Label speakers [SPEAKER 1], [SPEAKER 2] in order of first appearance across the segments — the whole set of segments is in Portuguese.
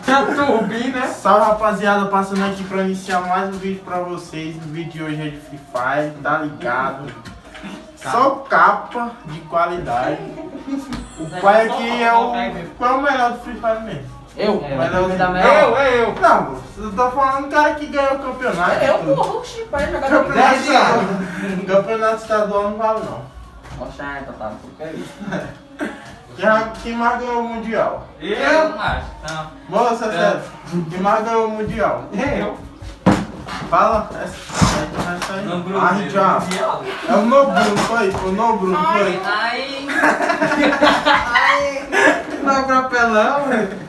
[SPEAKER 1] Turbina.
[SPEAKER 2] Salve, rapaziada, passando aqui pra iniciar mais um vídeo pra vocês. O vídeo de hoje é de Free Fire, tá ligado? Só capa de qualidade. O pai aqui é o... Qual é o melhor do Free Fire mesmo?
[SPEAKER 3] Eu?
[SPEAKER 1] Eu.
[SPEAKER 2] Não, eu tô falando do cara que ganhou o campeonato.
[SPEAKER 3] Eu, porra, oxi, pai, jogar no
[SPEAKER 2] Campeonato estadual não vale não.
[SPEAKER 3] Oxa, tá, porque é isso.
[SPEAKER 2] Quem mais ganhou o Mundial?
[SPEAKER 1] Eu.
[SPEAKER 3] Não.
[SPEAKER 2] Moça, sério. Quem mais ganhou o Mundial?
[SPEAKER 1] Eu.
[SPEAKER 2] Fala. Já. É o Nobruno, foi? O Nobruno, foi?
[SPEAKER 3] Ai.
[SPEAKER 2] Não é papelão, velho.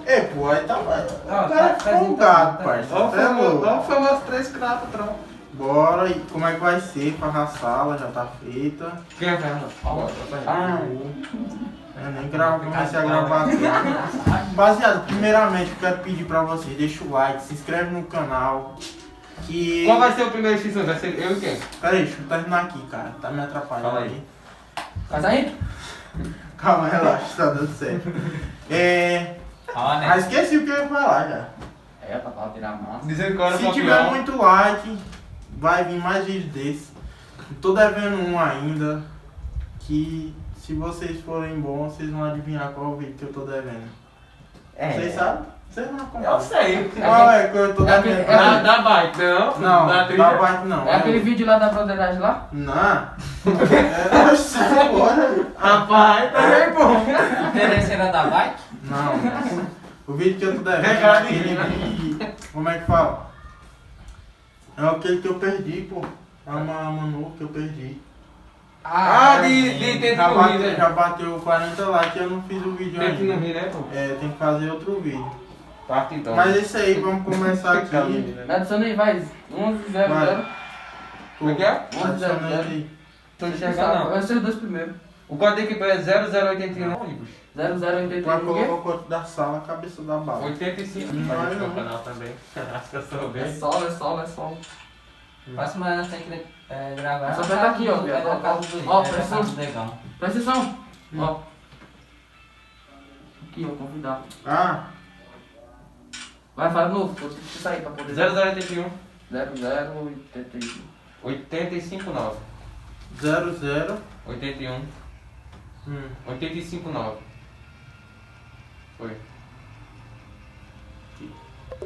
[SPEAKER 2] Ei, pô, aí tá... O cara é folgado, parceiro. Até louco.
[SPEAKER 1] Vamos fazer os 3 cravos, tronco.
[SPEAKER 2] Bora, e como é que vai ser? Faz a sala, já tá feita.
[SPEAKER 1] Quem é Fernando?
[SPEAKER 2] Eu nem comecei a gravar aqui. Rapaziada, primeiramente eu quero pedir pra vocês, deixa o like, se inscreve no canal. Que...
[SPEAKER 1] Qual vai ser o primeiro X1? Vai ser eu e quem?
[SPEAKER 2] Pera aí, deixa eu terminar aqui, cara. Tá me atrapalhando.
[SPEAKER 1] Fala aí.
[SPEAKER 2] aqui.
[SPEAKER 3] Faz aí.
[SPEAKER 2] Calma, relaxa, tá dando certo. Ah, esqueci o que eu ia falar já.
[SPEAKER 3] É, pra tirar massa.
[SPEAKER 1] Dizendo que eu era
[SPEAKER 2] Se tiver muito like, vai vir mais vídeos desses. Eu tô devendo um ainda. Que se vocês forem bons, vocês vão adivinhar qual o vídeo que eu tô devendo. Vocês sabem? Vocês não acompanham.
[SPEAKER 1] Eu sei.
[SPEAKER 2] Qual é que eu tô devendo?
[SPEAKER 1] Da bike, não?
[SPEAKER 2] Não,
[SPEAKER 1] Da
[SPEAKER 2] da
[SPEAKER 1] trilha?
[SPEAKER 2] parte não.
[SPEAKER 3] É aquele vídeo lá da broderagem lá?
[SPEAKER 2] Não. Eu sei agora.
[SPEAKER 1] Rapaz, tá bem bom.
[SPEAKER 3] Interesseira da bike?
[SPEAKER 2] Não. O vídeo que eu tô devendo é
[SPEAKER 1] Recadinho,
[SPEAKER 2] aquele que... Como é que fala? É aquele que eu perdi, pô. É uma Manu que eu perdi.
[SPEAKER 1] De ter
[SPEAKER 2] Já
[SPEAKER 1] corrida.
[SPEAKER 2] bateu, já bateu 40 likes e eu não fiz o vídeo
[SPEAKER 1] Tem que não
[SPEAKER 2] ainda.
[SPEAKER 1] rir, né, pô?
[SPEAKER 2] Tem que fazer outro vídeo.
[SPEAKER 1] Partidão.
[SPEAKER 2] Mas é isso aí, vamos começar aqui.
[SPEAKER 3] Adiciona aí, vai. 11-0-0.
[SPEAKER 1] Como é que é?
[SPEAKER 2] Adiciona ele aí.
[SPEAKER 1] Tô enxergando não.
[SPEAKER 3] Vai ser os dois primeiros.
[SPEAKER 1] O código da equipe é 0081 ônibus.
[SPEAKER 3] 0-0-81.
[SPEAKER 2] Vai colocar o corte da sala, a cabeça da bala.
[SPEAKER 1] 85.
[SPEAKER 2] Não
[SPEAKER 1] Vai
[SPEAKER 2] vai
[SPEAKER 1] no
[SPEAKER 2] não.
[SPEAKER 1] canal também. Acho que eu sou
[SPEAKER 3] É
[SPEAKER 1] bem.
[SPEAKER 3] solo, é solo, é solo.
[SPEAKER 4] Próxima nós temos que gravar.
[SPEAKER 3] É só apertar aqui, ó.
[SPEAKER 4] É da casa do
[SPEAKER 3] Ó,
[SPEAKER 4] é da
[SPEAKER 3] presta
[SPEAKER 4] casa do Negão.
[SPEAKER 3] Presta atenção. Ó. Aqui, ó, convidar.
[SPEAKER 2] Ah,
[SPEAKER 3] Vai, fala de novo. Vou ter que sair pra poder...
[SPEAKER 1] 0081
[SPEAKER 3] 0-0-81.
[SPEAKER 1] 859
[SPEAKER 2] 00.
[SPEAKER 1] 81 859. Foi.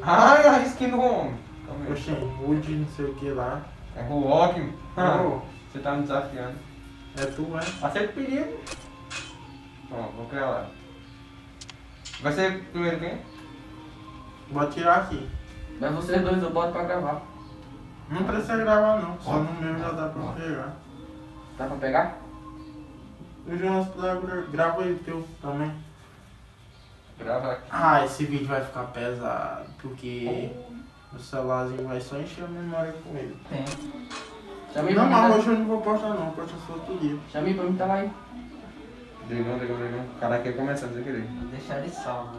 [SPEAKER 1] Ai, arrisquei no homem. Calma aí.
[SPEAKER 2] Oxê, Wood, não sei o que lá.
[SPEAKER 1] É o ótimo.
[SPEAKER 2] Oh,
[SPEAKER 1] Você tá me desafiando.
[SPEAKER 2] é tu, é?
[SPEAKER 1] Acerta o perigo. Bom, vou criar lá. Vai ser primeiro quem?
[SPEAKER 2] Vou tirar aqui.
[SPEAKER 3] Mas vocês dois eu boto pra gravar.
[SPEAKER 2] Não precisa gravar não, só no meu já dá pra pegar.
[SPEAKER 3] Dá pra pegar?
[SPEAKER 2] O Jonas grava aí o teu também.
[SPEAKER 1] Grava aqui.
[SPEAKER 2] Ah, esse vídeo vai ficar pesado, porque o celularzinho vai só encher a memória com ele.
[SPEAKER 4] Tem.
[SPEAKER 3] Chama aí
[SPEAKER 2] Não,
[SPEAKER 3] pra
[SPEAKER 2] mas
[SPEAKER 3] mim.
[SPEAKER 2] hoje eu não vou postar não, vou postar só outro dia.
[SPEAKER 3] Chama aí pra mim, tá lá aí.
[SPEAKER 1] Dragão. O cara aqui começando sem querer.
[SPEAKER 4] Vou deixar ele salvo.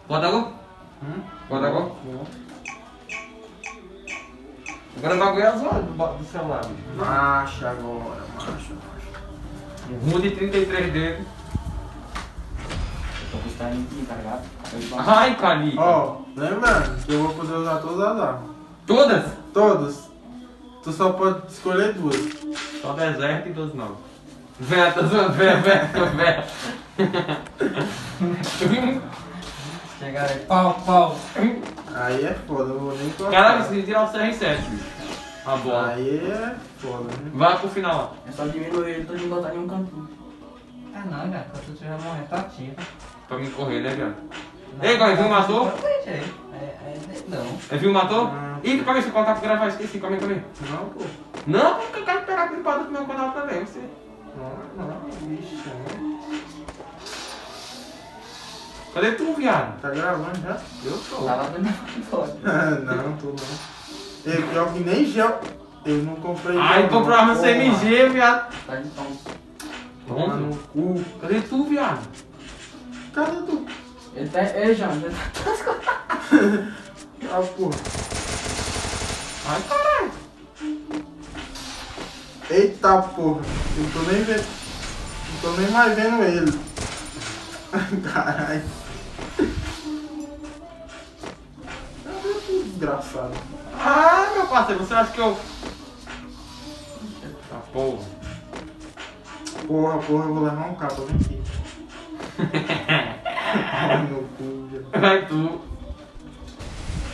[SPEAKER 1] Bota água? Bota água? Agora o bagulho é azul do celular, bicho.
[SPEAKER 2] Marcha agora, marcha.
[SPEAKER 1] Um rumo de 33 dedos.
[SPEAKER 3] Tô com o Stein aqui, tá ligado?
[SPEAKER 1] Ai, Calica.
[SPEAKER 2] Ó, lembrando que eu vou poder usar todas as armas.
[SPEAKER 1] Todas?
[SPEAKER 2] Todas. Tu só pode escolher duas.
[SPEAKER 1] Só deserto e 12 não. Véia, tô zoando, véia.
[SPEAKER 4] Chegaram aí, pau.
[SPEAKER 2] Aí é foda, eu vou nem colocar.
[SPEAKER 1] Caralho, se tirar o CR7, bicho. A bola.
[SPEAKER 2] Aí é foda, né?
[SPEAKER 1] Vai pro final.
[SPEAKER 3] É só diminuir ele, tô de botar em um cantinho.
[SPEAKER 4] Ah não, cara, quando tu tiver morrendo, tá ativo.
[SPEAKER 1] Pra me correr, né, viado? Ei, agora, viu, matou?
[SPEAKER 4] Não.
[SPEAKER 1] É, viu, matou?
[SPEAKER 2] Não.
[SPEAKER 1] Ih, calma aí, deixa eu colocar pra gravar, esqueci, calma aí.
[SPEAKER 2] Não, pô.
[SPEAKER 1] Não, porque eu quero pegar aquele padrão do meu canal também, você.
[SPEAKER 2] Não, bicho, não.
[SPEAKER 1] Cadê tu, viado?
[SPEAKER 2] Tá gravando já?
[SPEAKER 1] Eu tô.
[SPEAKER 3] Tá lá dentro da foto.
[SPEAKER 2] Não, tô não. É pior que nem gel. Eu não comprei
[SPEAKER 1] Ai,
[SPEAKER 2] gel,
[SPEAKER 1] comprou
[SPEAKER 2] não.
[SPEAKER 1] arma CMG, viado.
[SPEAKER 3] Tá de tom.
[SPEAKER 2] Toma no cu.
[SPEAKER 1] Cadê tu, viado?
[SPEAKER 2] Cadê tu?
[SPEAKER 3] Ele tá... Ei, João, ele tá...
[SPEAKER 2] Ah, porra.
[SPEAKER 1] Ai, caralho.
[SPEAKER 2] Eita porra. Eu tô nem vendo. Tô nem mais vendo ele. Caralho. Cadê que desgraçado?
[SPEAKER 1] Ah, meu parceiro, você acha que eu... Ah, porra.
[SPEAKER 2] Porra, eu vou levar um capa, vem aqui. Ai, meu cu, já.
[SPEAKER 1] Vai tu.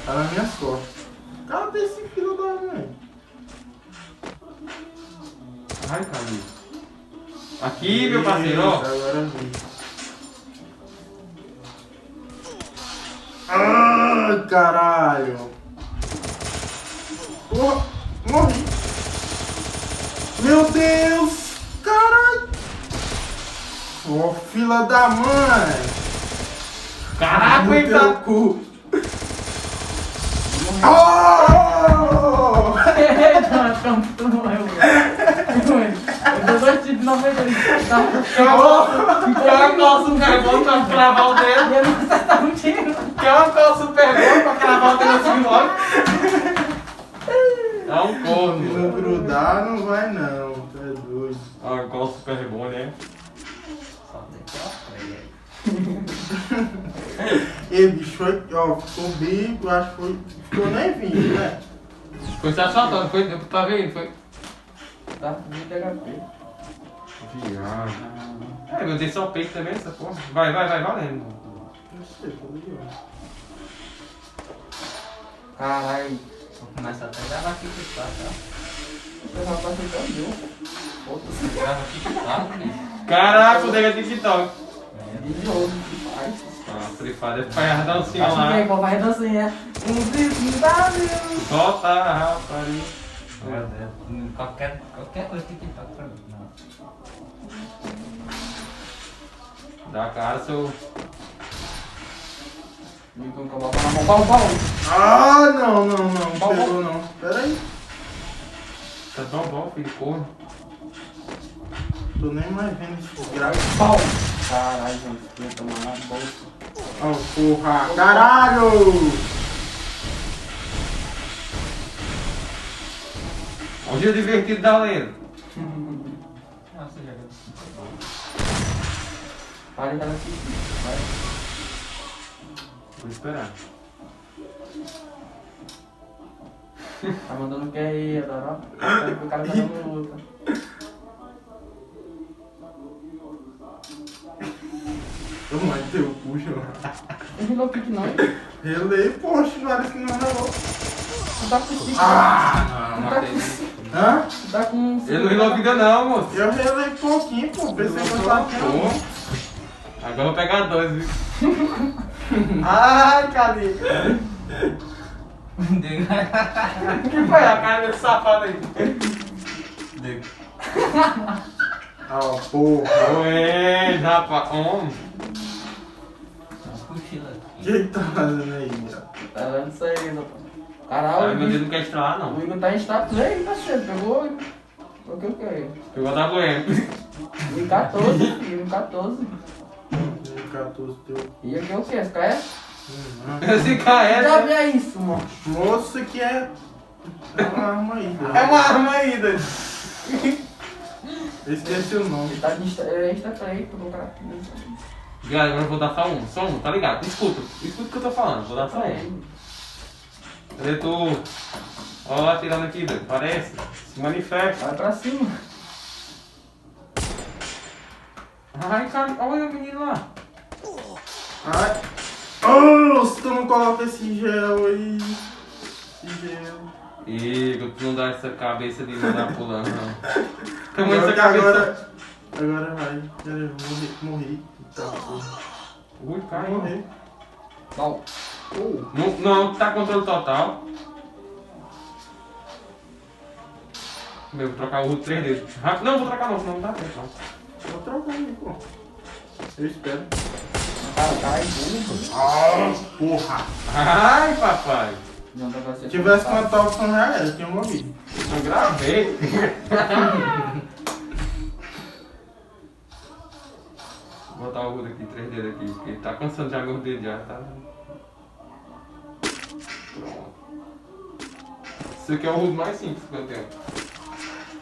[SPEAKER 2] Tá nas minhas costas. Cadê esse filho da mãe?
[SPEAKER 1] Ai, Camilo. Aqui, meu parceiro, ó.
[SPEAKER 2] Eita, agora vi. Ai, caralho. Porra, morri. Meu Deus, caralho. Ô, fila da mãe.
[SPEAKER 1] Caraca,
[SPEAKER 2] No
[SPEAKER 1] ele
[SPEAKER 2] teu
[SPEAKER 1] tá...
[SPEAKER 2] cu. Oh!
[SPEAKER 4] Eita, tu morreu. Eu tô dois tipos na frente dele.
[SPEAKER 1] Quer uma cola super bom pra cravar o dedo?
[SPEAKER 4] E ele não acertar um tiro.
[SPEAKER 1] Quer uma cola super bom pra cravar o dedo assim logo? É um
[SPEAKER 2] Se
[SPEAKER 1] corno.
[SPEAKER 2] não grudar, não vai não. Tu é doido.
[SPEAKER 1] Ah, uma cola super bom, né?
[SPEAKER 4] Só deixa
[SPEAKER 2] Ei, bicho, foi, ó, ficou bico, acho que foi. Ficou nem vindo, né?
[SPEAKER 1] Foi se assaltando, foi pra ver ele, foi.
[SPEAKER 4] Tá, 20 HP.
[SPEAKER 1] Viado. É, eu dei só o peito também, essa porra. Vai, valendo.
[SPEAKER 2] Não sei, tô ligado.
[SPEAKER 3] Caralho.
[SPEAKER 4] Vou começar até a gravar aqui que tá, tá?
[SPEAKER 3] Esse rapaz foi tão bom.
[SPEAKER 4] Foda-se, grava aqui que tá, bicho.
[SPEAKER 1] Caraca, o dele é TikTok.
[SPEAKER 3] De jogo, que faz.
[SPEAKER 1] Ah, Free Fire deve fazer dancinha
[SPEAKER 3] Acho que é
[SPEAKER 1] lá.
[SPEAKER 3] qual vai dancinha. Um príncipe da Deus.
[SPEAKER 1] Solta a rapariga.
[SPEAKER 4] Meu Deus, qualquer coisa que tá pra mim. Não.
[SPEAKER 1] Dá cara, seu...
[SPEAKER 3] Me com o cavalo na mão. Pau.
[SPEAKER 2] Ah, não pegou não. Pera aí.
[SPEAKER 1] Tá tão bom, filho, corno.
[SPEAKER 2] Tô nem mais vendo esse desgraça.
[SPEAKER 3] Pau. Caralho, gente. Ia tomar na bolsa.
[SPEAKER 2] Ó, porra. Caralho!
[SPEAKER 1] Um dia divertido da lenda.
[SPEAKER 4] Nossa, já
[SPEAKER 3] Para de assistir. Vai.
[SPEAKER 1] Vou esperar.
[SPEAKER 3] Tá mandando o que aí, Adoró? Quero que o cara tá dando luta.
[SPEAKER 2] Ô, mãe, teu cu, João.
[SPEAKER 3] Não relou pique não, hein?
[SPEAKER 2] Relei, poxa, não era que não relou.
[SPEAKER 3] Tu tá com 5.
[SPEAKER 2] Ah,
[SPEAKER 3] Tu tá com
[SPEAKER 2] Hã?
[SPEAKER 3] Tu tá com
[SPEAKER 1] Ele não relou vida não, moço.
[SPEAKER 2] Eu relei pouquinho, pô. Pensei que eu tava tendo.
[SPEAKER 1] Agora eu vou pegar dois, viu?
[SPEAKER 2] Ai, cadê?
[SPEAKER 1] Que foi a cara desse safado aí?
[SPEAKER 2] Ó, porra.
[SPEAKER 1] Oi, rapaz, homem.
[SPEAKER 4] Cochila.
[SPEAKER 2] O que que tá fazendo aí, viado?
[SPEAKER 3] Tá vendo isso aí, rapaz.
[SPEAKER 1] Ai,
[SPEAKER 3] Caralho,
[SPEAKER 1] meu
[SPEAKER 3] o
[SPEAKER 1] dedo não quer estralar, não.
[SPEAKER 3] Igor tá em status aí, tá cedo. Pegou o que?
[SPEAKER 1] Pegou a WM.
[SPEAKER 3] Em 14, filho, em 14.
[SPEAKER 2] 14 teu.
[SPEAKER 3] E aqui é o que? SKS?
[SPEAKER 1] Esse
[SPEAKER 3] Já
[SPEAKER 1] KS
[SPEAKER 3] via isso, mano.
[SPEAKER 2] Moça que é uma arma aí,
[SPEAKER 1] é uma arma ainda.
[SPEAKER 2] Eu esqueci o nome.
[SPEAKER 3] Ele tá de Insta aí, pra colocar aqui.
[SPEAKER 1] Galera, agora eu vou dar só um, tá ligado? Escuta o que eu tô falando, vou dar só um. Cadê tu? Olha lá, tirando aqui, doido. Parece. Se manifesta.
[SPEAKER 3] Vai pra cima.
[SPEAKER 1] Ai, cara, olha o menino lá.
[SPEAKER 2] Ai. Oh, se tu não coloca esse gel aí. Esse gel.
[SPEAKER 1] Igor, tu não dá essa cabeça de mandar pulando, não. Tamanho
[SPEAKER 2] Agora
[SPEAKER 1] dessa
[SPEAKER 2] que
[SPEAKER 1] cabeça.
[SPEAKER 2] agora vai. Pera, eu morri. Tá, porra.
[SPEAKER 1] Ui,
[SPEAKER 2] Vai
[SPEAKER 1] cara.
[SPEAKER 2] morrer.
[SPEAKER 3] Não.
[SPEAKER 1] Não, tá controle total. Meu, vou trocar o 3D. Rápido. Não, vou trocar não, senão não dá tempo não.
[SPEAKER 2] Vou trocar aí, pô. Eu espero.
[SPEAKER 3] Cara, tá aí, burro.
[SPEAKER 2] Ah, porra.
[SPEAKER 1] Ai, papai.
[SPEAKER 3] Não dá pra ser.
[SPEAKER 2] Se tivesse com a Thompson já era, eu tinha morrido.
[SPEAKER 1] Eu gravei. Vou botar o Rudo aqui, 3D aqui, porque tá cansando já meu dedo já, tá? Pronto. Esse aqui é o Rudo mais simples que eu tenho.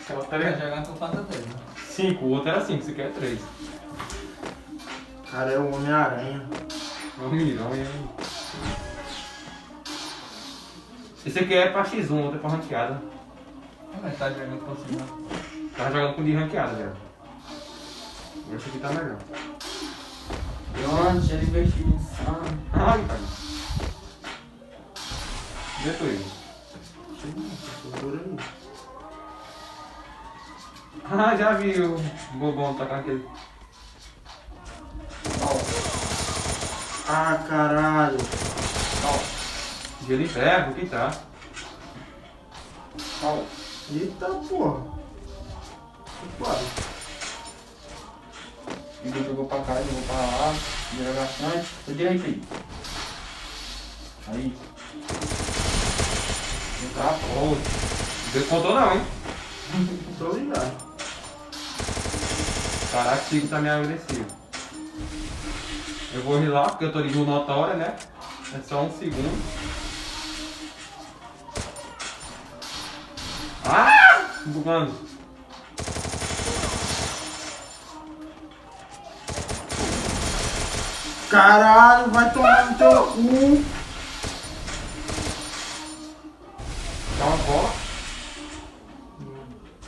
[SPEAKER 1] Aquela
[SPEAKER 4] Tá
[SPEAKER 1] tarefa.
[SPEAKER 4] jogando com quantas vezes?
[SPEAKER 1] 5, o outro era 5, esse aqui é 3.
[SPEAKER 2] Cara, é o Homem-Aranha.
[SPEAKER 1] Homem. Esse aqui é pra X1, o outro é pra ranqueada.
[SPEAKER 3] Mas tá jogando com você, não.
[SPEAKER 1] Tava jogando com de ranqueada, velho. Esse aqui tá melhor.
[SPEAKER 3] Onde ele investiu em insano.
[SPEAKER 1] Ai, cara. Dentro ele.
[SPEAKER 2] Por aí.
[SPEAKER 1] Ah, já vi o bobão tacar aquele.
[SPEAKER 2] Ah, caralho.
[SPEAKER 1] Gelo em ferro, que tá.
[SPEAKER 2] Eita porra. Quase.
[SPEAKER 3] Ele jogou pra cá, jogou pra lá. Jogou bastante. Tô direito aí. Aí.
[SPEAKER 1] Tá, pô. Descontou não, hein?
[SPEAKER 2] Tô ligado.
[SPEAKER 1] Caraca, o Chico tá meio agressivo. Eu vou rilar porque eu tô de notória, né? É só 1 segundo. Ah! Bugando.
[SPEAKER 2] Caralho, vai tomar no teu cu.
[SPEAKER 1] Dá uma bola.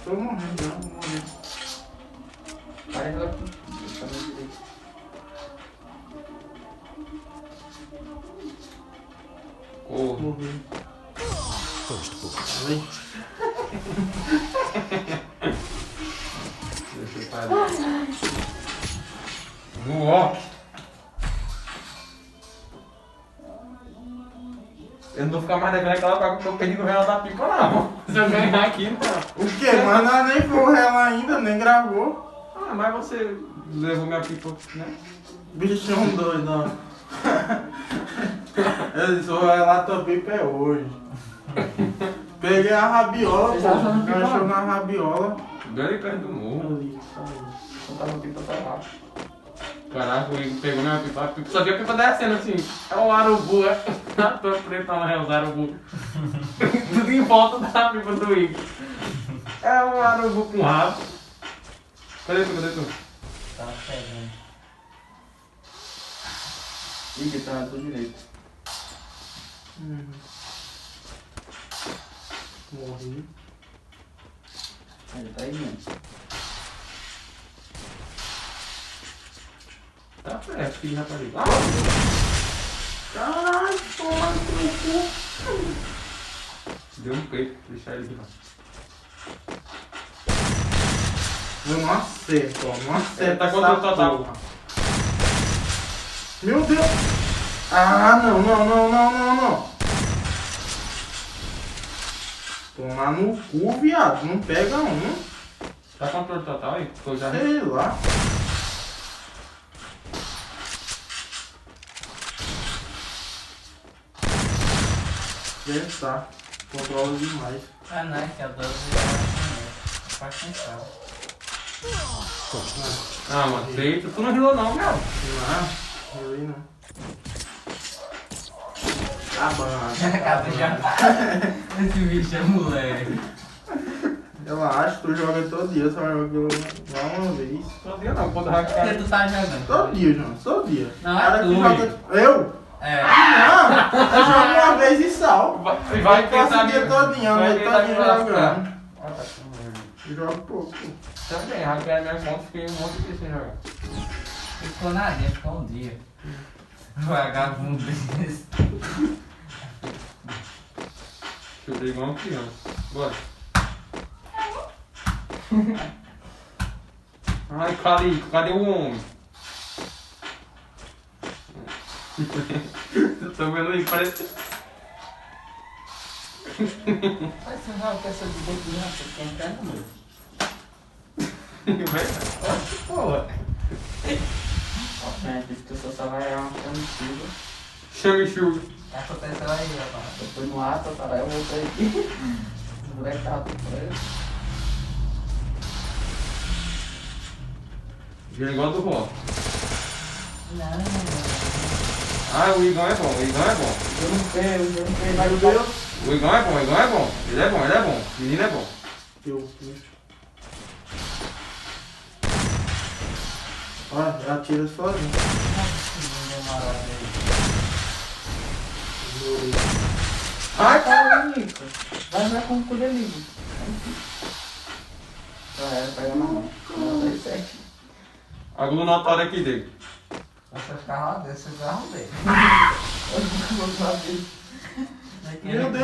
[SPEAKER 2] Tô morrendo, já vou morrer.
[SPEAKER 3] Parece lá aqui. Tá no direito.
[SPEAKER 1] Corre.
[SPEAKER 2] Morri. Ai.
[SPEAKER 1] Deixa eu parar. No walk. Eu não vou ficar mais devendo aquela coisa que eu perdi no Real da Pipa, não. Se eu ganhar aqui, não.
[SPEAKER 2] O quê? Mas nós nem foi ela ainda, nem gravou.
[SPEAKER 1] Ah, mas você levou minha pipa, né?
[SPEAKER 2] Bichão doido, ó. Eu disse, vou relar tua pipa é hoje. Peguei a rabiola,
[SPEAKER 3] Você tá usando
[SPEAKER 2] pô.
[SPEAKER 3] pipa?
[SPEAKER 2] Encaixou na rabiola.
[SPEAKER 1] Bem perto do morro.
[SPEAKER 2] Ali, saiu.
[SPEAKER 3] Não tava aqui pra falar.
[SPEAKER 1] Caraca, o Igor pegou minha pipa, só vi a pipa descendo assim. É o arubu, é. A tua preta lá é os arubu. Tudo em volta da pipa do Igor. É um arubu com rabo. Cadê tu?
[SPEAKER 3] Tava pegando. Ih, que tá na tua direita.
[SPEAKER 2] Morri.
[SPEAKER 3] Aí, tá aí, mano.
[SPEAKER 1] Tá perto, filho de rapariga.
[SPEAKER 2] Caralho, toma no teu cu.
[SPEAKER 1] Deu um peito, deixar ele aqui lá.
[SPEAKER 2] Eu não acerto, ó. Não acerto.
[SPEAKER 1] Tá
[SPEAKER 2] essa
[SPEAKER 1] quanto total?
[SPEAKER 2] porra. Meu Deus. Ah, não. Tomar no cu, viado. Não pega um.
[SPEAKER 1] Tá controle total aí? Tô já...
[SPEAKER 2] Sei lá. Pensar. Controla demais.
[SPEAKER 4] Ah, não, é que a 12 faz pensar.
[SPEAKER 1] Ah, mano, feito. Tu não rilou não, meu.
[SPEAKER 2] Não, eu não. Tá bom.
[SPEAKER 4] Acaba já. Esse bicho é moleque.
[SPEAKER 2] Relaxa, tu joga todo dia, só joga lá uma vez.
[SPEAKER 1] Todo dia não, quando
[SPEAKER 4] Por que
[SPEAKER 1] hackear.
[SPEAKER 4] tu tá jogando?
[SPEAKER 2] Todo dia, João, todo dia.
[SPEAKER 4] Não, é
[SPEAKER 2] Cara que
[SPEAKER 4] tu,
[SPEAKER 2] joga. Eu?
[SPEAKER 4] É.
[SPEAKER 2] Não, eu jogo uma vez e sal.
[SPEAKER 1] Vai
[SPEAKER 2] Eu passo
[SPEAKER 1] tentar
[SPEAKER 2] o dia todinho, a
[SPEAKER 1] vai
[SPEAKER 2] noite
[SPEAKER 1] tentar
[SPEAKER 2] todinha
[SPEAKER 1] me lascar.
[SPEAKER 2] jogando.
[SPEAKER 1] Ah, tá com medo.
[SPEAKER 2] Eu jogo pouco.
[SPEAKER 1] Também, hackear minha conta, fiquei um monte de tempo sem jogar.
[SPEAKER 4] Ficou nadinha, ficou um dia. Vagabundo desse.
[SPEAKER 1] Chutei igual uma criança. Bora. Ai, cadê o homem? Eu tô vendo aí, parece...
[SPEAKER 3] Mas você vai com essa de dentro de raça, você quer entrar no meu.
[SPEAKER 1] Porra.
[SPEAKER 3] É, disse que eu só vai errar uma chamichuga.
[SPEAKER 1] Chame chuva.
[SPEAKER 4] Aconteceu aí, rapaz.
[SPEAKER 3] Eu fui no ar, tá, eu voltei aqui. Os moleques estavam tudo preso.
[SPEAKER 1] Jogo igual do Rock.
[SPEAKER 4] Não.
[SPEAKER 1] Ah, o Igão é bom, o Igão é bom.
[SPEAKER 3] Eu não sei, vai
[SPEAKER 2] Meu Deus.
[SPEAKER 1] O Igão é bom, o Igão é bom. Ele é bom. O menino é bom.
[SPEAKER 2] Teu puxo. Olha, ela tira sozinha.
[SPEAKER 4] Ai, cara, Nico. Vai com o cu dele.
[SPEAKER 3] Já era, pega na mão. Não, tá certo.
[SPEAKER 1] A glunatória aqui dele.
[SPEAKER 3] Esse carro dele.
[SPEAKER 2] Meu Deus.